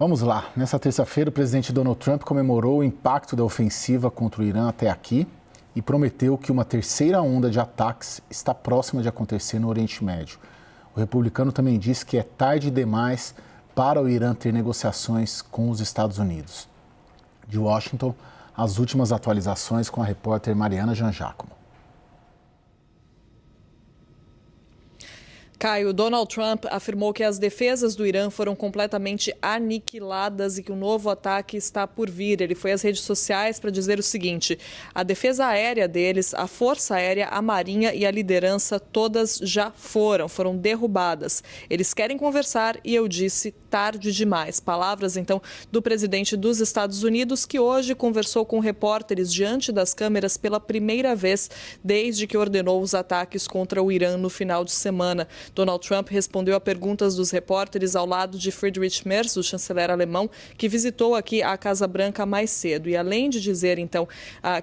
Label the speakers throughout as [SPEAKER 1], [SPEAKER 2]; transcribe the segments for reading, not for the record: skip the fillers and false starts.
[SPEAKER 1] Vamos lá. Nessa terça-feira, o presidente Donald Trump comemorou o impacto da ofensiva contra o Irã até aqui e prometeu que uma terceira onda de ataques está próxima de acontecer no Oriente Médio. O republicano também disse que é tarde demais para o Irã ter negociações com os Estados Unidos. De Washington, as últimas atualizações com a repórter Mariana Jangiacomo.
[SPEAKER 2] Caio, Donald Trump afirmou que as defesas do Irã foram completamente aniquiladas e que um novo ataque está por vir. Ele foi às redes sociais para dizer o seguinte: a defesa aérea deles, a força aérea, a marinha e a liderança, todas já foram derrubadas. Eles querem conversar e eu disse tarde demais. Palavras, então, do presidente dos Estados Unidos, que hoje conversou com repórteres diante das câmeras pela primeira vez desde que ordenou os ataques contra o Irã no final de semana. Donald Trump respondeu a perguntas dos repórteres ao lado de Friedrich Merz, o chanceler alemão, que visitou aqui a Casa Branca mais cedo. E além de dizer, então,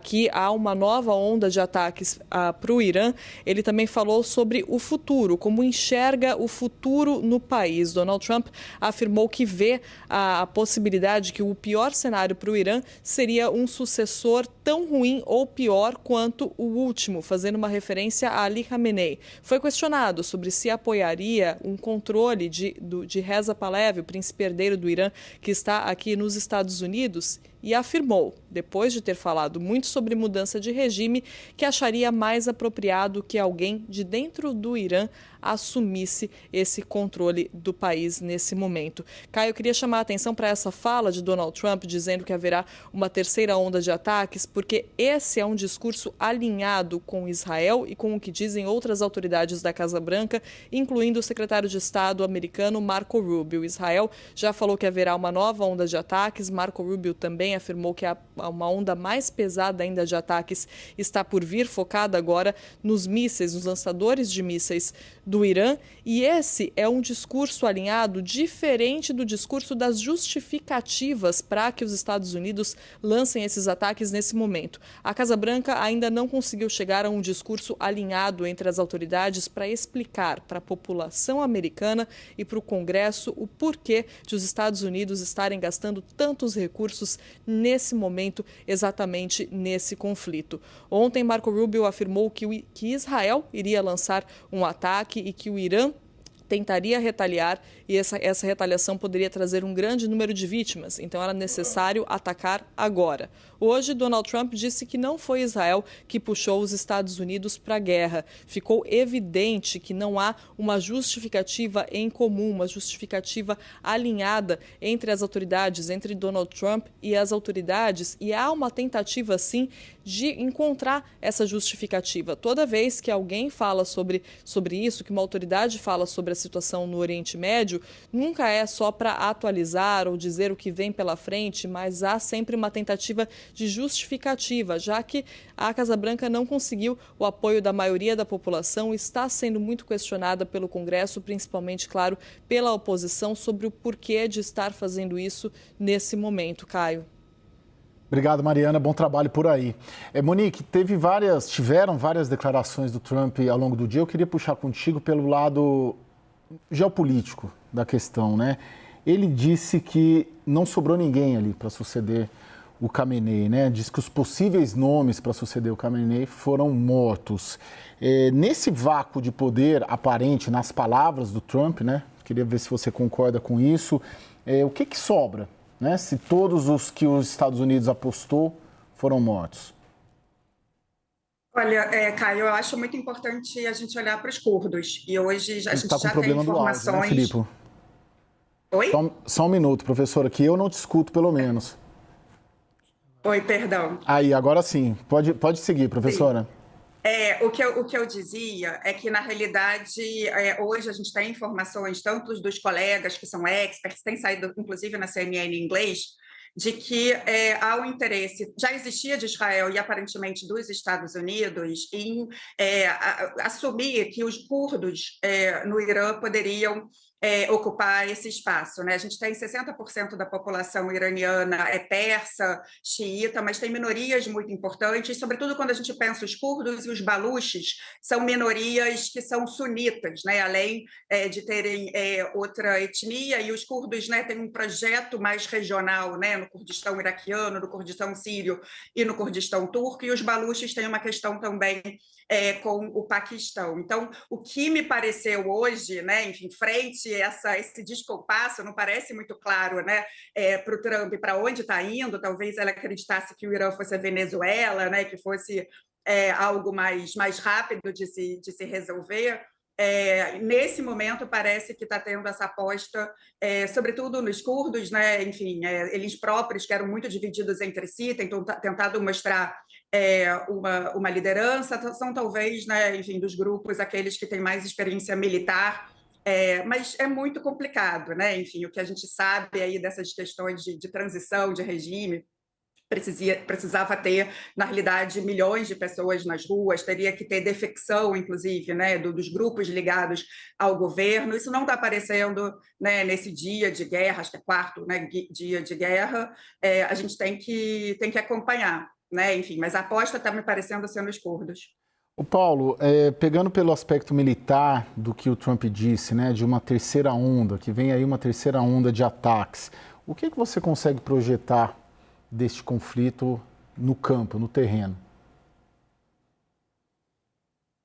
[SPEAKER 2] que há uma nova onda de ataques para o Irã, ele também falou sobre o futuro, como enxerga o futuro no país. Donald Trump afirmou que vê a possibilidade que o pior cenário para o Irã seria um sucessor tão ruim ou pior quanto o último, fazendo uma referência a Ali Khamenei. Foi questionado sobre se apoiaria um controle de Reza Pahlavi, o príncipe herdeiro do Irã, que está aqui nos Estados Unidos, e afirmou, depois de ter falado muito sobre mudança de regime, que acharia mais apropriado que alguém de dentro do Irã assumisse esse controle do país nesse momento. Caio, eu queria chamar a atenção para essa fala de Donald Trump, dizendo que haverá uma terceira onda de ataques, porque esse é um discurso alinhado com Israel e com o que dizem outras autoridades da Casa Branca, incluindo o secretário de Estado americano Marco Rubio. Israel já falou que haverá uma nova onda de ataques. Marco Rubio também afirmou que uma onda mais pesada ainda de ataques está por vir, focada agora nos mísseis, nos lançadores de mísseis do Irã, e esse é um discurso alinhado diferente do discurso das justificativas para que os Estados Unidos lancem esses ataques nesse momento. A Casa Branca ainda não conseguiu chegar a um discurso alinhado entre as autoridades para explicar para a população americana e para o Congresso o porquê de os Estados Unidos estarem gastando tantos recursos nesse momento, exatamente nesse conflito. Ontem, Marco Rubio afirmou que Israel iria lançar um ataque e que o Irã tentaria retaliar e essa retaliação poderia trazer um grande número de vítimas, então era necessário atacar agora. Hoje, Donald Trump disse que não foi Israel que puxou os Estados Unidos para a guerra. Ficou evidente que não há uma justificativa em comum, uma justificativa alinhada entre as autoridades, entre Donald Trump e as autoridades, e há uma tentativa, sim, de encontrar essa justificativa. Toda vez que alguém fala sobre isso, que uma autoridade fala sobre a situação no Oriente Médio, nunca é só para atualizar ou dizer o que vem pela frente, mas há sempre uma tentativa de justificativa, já que a Casa Branca não conseguiu o apoio da maioria da população e está sendo muito questionada pelo Congresso, principalmente, claro, pela oposição, sobre o porquê de estar fazendo isso nesse momento. Caio.
[SPEAKER 1] Obrigado, Mariana. Bom trabalho por aí. Monique, tiveram várias declarações do Trump ao longo do dia. Eu queria puxar contigo pelo lado geopolítico da questão, né? Ele disse que não sobrou ninguém ali para suceder o Khamenei, né? Diz que os possíveis nomes para suceder o Khamenei foram mortos. Nesse vácuo de poder aparente nas palavras do Trump, né? Queria ver se você concorda com isso. O que sobra, né? Se todos os que os Estados Unidos apostou foram mortos.
[SPEAKER 3] Olha, Caio, eu acho muito importante a gente olhar para os curdos. E hoje a gente
[SPEAKER 1] tá com
[SPEAKER 3] já
[SPEAKER 1] problema
[SPEAKER 3] tem informações...
[SPEAKER 1] do áudio, né, Filipe?
[SPEAKER 3] Oi?
[SPEAKER 1] Só um minuto, professora, que eu não te escuto, pelo menos.
[SPEAKER 3] Oi, perdão.
[SPEAKER 1] Aí, agora sim. Pode seguir, professora.
[SPEAKER 3] Sim. O que eu dizia é que, na realidade, hoje a gente tem informações, tanto dos colegas que são experts, tem saído, inclusive, na CNN em inglês, de que há um interesse, já existia de Israel e aparentemente dos Estados Unidos, em assumir que os curdos no Irã poderiam ocupar esse espaço, né? A gente tem 60% da população iraniana é persa, xiita, mas tem minorias muito importantes, sobretudo quando a gente pensa os curdos e os baluches, são minorias que são sunitas, né? Além de terem outra etnia, e os curdos, né, têm um projeto mais regional, né, no Kurdistão iraquiano, no Kurdistão sírio e no Kurdistão turco, e os baluches têm uma questão também com o Paquistão. Então, o que me pareceu hoje, né, enfim, frente a esse descompasso, não parece muito claro, né, para o Trump para onde está indo. Talvez ela acreditasse que o Irã fosse a Venezuela, né, que fosse algo mais rápido de se resolver. Nesse momento parece que está tendo essa aposta, sobretudo nos curdos, né? Enfim, eles próprios que eram muito divididos entre si, tentado mostrar uma liderança, são talvez, né, enfim, dos grupos aqueles que têm mais experiência militar, mas é muito complicado, né? Enfim, o que a gente sabe aí dessas questões de transição de regime, precisava ter, na realidade, milhões de pessoas nas ruas, teria que ter defecção, inclusive, né, dos grupos ligados ao governo. Isso não está aparecendo, né, nesse dia de guerra, acho que é quarto, né, dia de guerra. A gente tem que acompanhar, né? Enfim, mas a aposta está me parecendo ser nos curdos.
[SPEAKER 1] O Paulo, pegando pelo aspecto militar do que o Trump disse, né, de uma terceira onda, que vem aí uma terceira onda de ataques, o que você consegue projetar deste conflito no campo, no terreno?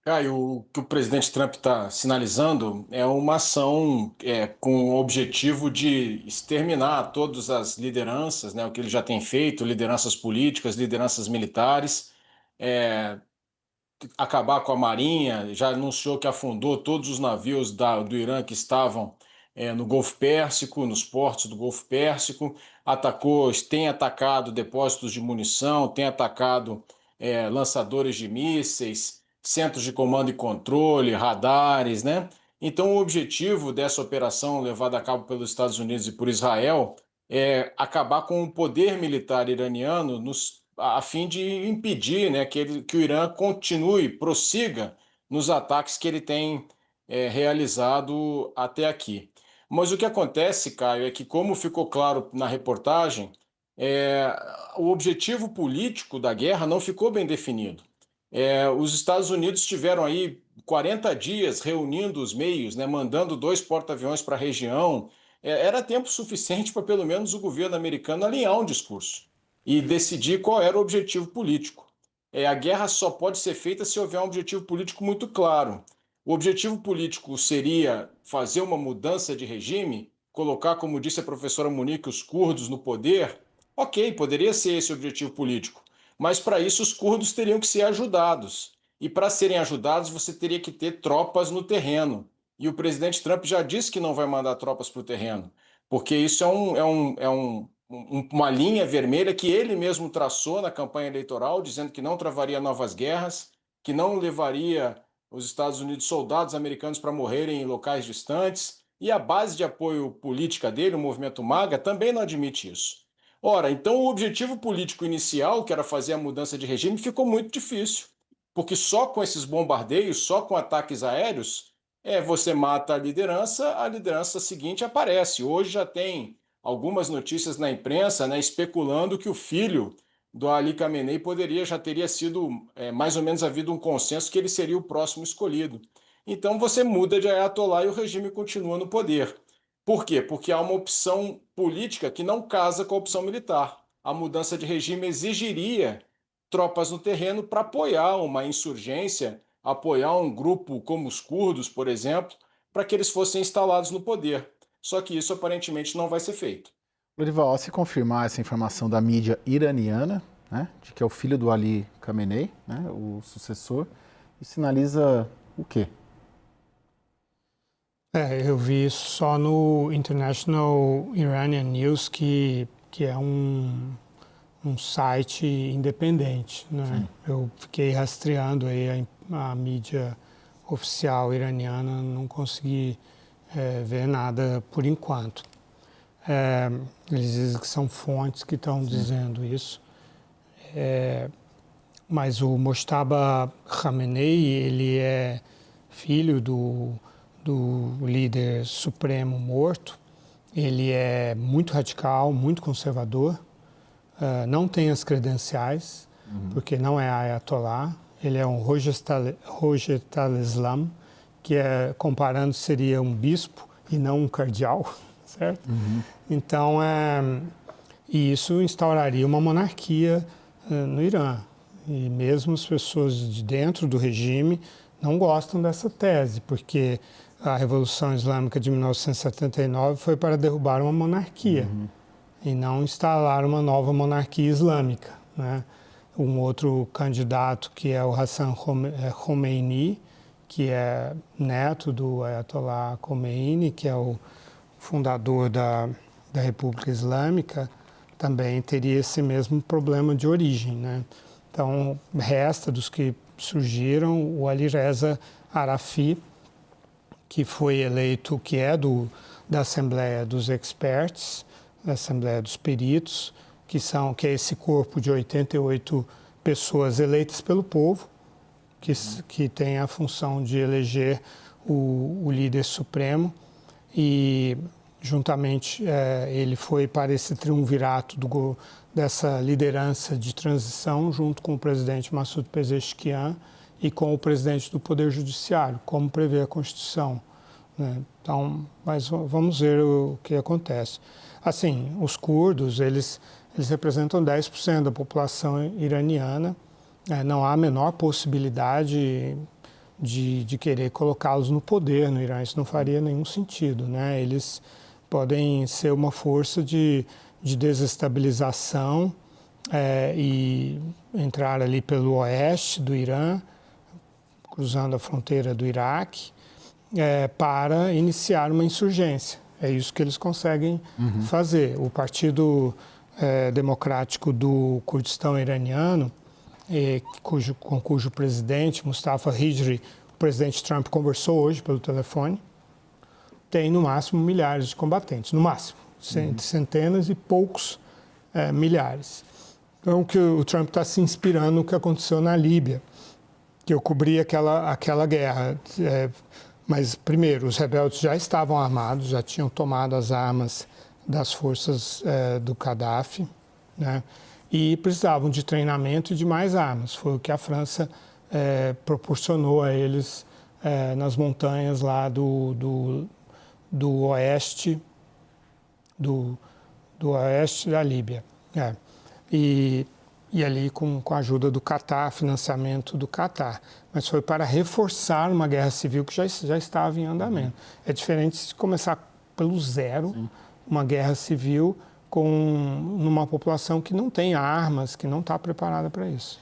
[SPEAKER 4] O que o presidente Trump está sinalizando é uma ação com o objetivo de exterminar todas as lideranças, né, o que ele já tem feito, lideranças políticas, lideranças militares, acabar com a Marinha, já anunciou que afundou todos os navios do Irã que estavam no Golfo Pérsico, nos portos do Golfo Pérsico, tem atacado depósitos de munição, tem atacado lançadores de mísseis, centros de comando e controle, radares, né? Então, o objetivo dessa operação levada a cabo pelos Estados Unidos e por Israel é acabar com o poder militar iraniano a fim de impedir, né, que o Irã prossiga nos ataques que ele tem realizado até aqui. Mas o que acontece, Caio, é que, como ficou claro na reportagem, o objetivo político da guerra não ficou bem definido. Os Estados Unidos tiveram aí 40 dias reunindo os meios, né, mandando 2 porta-aviões para a região. Era tempo suficiente para, pelo menos, o governo americano alinhar um discurso e decidir qual era o objetivo político. A guerra só pode ser feita se houver um objetivo político muito claro. O objetivo político seria fazer uma mudança de regime, colocar, como disse a professora Monique, os curdos no poder. Ok, poderia ser esse o objetivo político, mas para isso os curdos teriam que ser ajudados. E para serem ajudados você teria que ter tropas no terreno. E o presidente Trump já disse que não vai mandar tropas para o terreno, porque isso uma linha vermelha que ele mesmo traçou na campanha eleitoral, dizendo que não travaria novas guerras, que não levaria os Estados Unidos, soldados americanos, para morrerem em locais distantes, e a base de apoio política dele, o movimento MAGA, também não admite isso. Ora, então o objetivo político inicial, que era fazer a mudança de regime, ficou muito difícil, porque só com esses bombardeios, só com ataques aéreos, você mata a liderança seguinte aparece. Hoje já tem algumas notícias na imprensa, né, especulando que o filho do Ali Khamenei já teria sido, mais ou menos havido um consenso que ele seria o próximo escolhido. Então você muda de ayatollah e o regime continua no poder. Por quê? Porque há uma opção política que não casa com a opção militar. A mudança de regime exigiria tropas no terreno para apoiar uma insurgência, apoiar um grupo como os curdos, por exemplo, para que eles fossem instalados no poder. Só que isso aparentemente não vai ser feito.
[SPEAKER 1] Lorival, se confirmar essa informação da mídia iraniana, né, de que é o filho do Ali Khamenei, né, o sucessor, isso sinaliza o quê?
[SPEAKER 5] Eu vi isso só no International Iranian News, que é um site independente, né? Eu fiquei rastreando aí a mídia oficial iraniana, não consegui ver nada por enquanto. Eles dizem que são fontes que estão dizendo isso. Mas o Mojtaba Khamenei, ele é filho do do líder supremo morto, ele é muito radical, muito conservador, não tem as credenciais, porque não é ayatollah. Ele é um Hojat al-Islam, que comparando seria um bispo e não um cardeal, certo? Então, e isso instauraria uma monarquia no Irã. E mesmo as pessoas de dentro do regime não gostam dessa tese, porque a Revolução Islâmica de 1979 foi para derrubar uma monarquia e não instalar uma nova monarquia islâmica, né? Um outro candidato, que é o Hassan Khomeini, que é neto do Ayatollah Khomeini, que é o fundador da República Islâmica, também teria esse mesmo problema de origem, né? Então, resta dos que surgiram o Alireza Arafi, que foi eleito, que é da Assembleia dos Experts, da Assembleia dos Peritos, que é esse corpo de 88 pessoas eleitas pelo povo, que tem a função de eleger o líder supremo, e juntamente ele foi para esse triunvirato dessa liderança de transição junto com o presidente Massoud Pezeshkian e com o presidente do Poder Judiciário, como prevê a Constituição, né? Então, mas vamos ver o que acontece. Assim, os curdos, eles representam 10% da população iraniana. Não há a menor possibilidade de querer colocá-los no poder no Irã. Isso não faria nenhum sentido, né? Eles podem ser uma força de desestabilização e entrar ali pelo oeste do Irã, cruzando a fronteira do Iraque, para iniciar uma insurgência. É isso que eles conseguem fazer. O Partido Democrático do Kurdistão iraniano, com cujo presidente, Mustafa Hijri, o presidente Trump conversou hoje pelo telefone, tem no máximo milhares de combatentes, no máximo, centenas e poucos milhares. Então, que o Trump está se inspirando no que aconteceu na Líbia, que eu cobri aquela guerra. Mas, primeiro, os rebeldes já estavam armados, já tinham tomado as armas das forças do Gaddafi, né? E precisavam de treinamento e de mais armas. Foi o que a França proporcionou a eles nas montanhas lá do oeste, do oeste da Líbia. E ali com a ajuda do Catar, financiamento do Catar. Mas foi para reforçar uma guerra civil que já estava em andamento. É diferente de começar pelo zero, uma guerra civil numa população que não tem armas, que não está preparada para isso.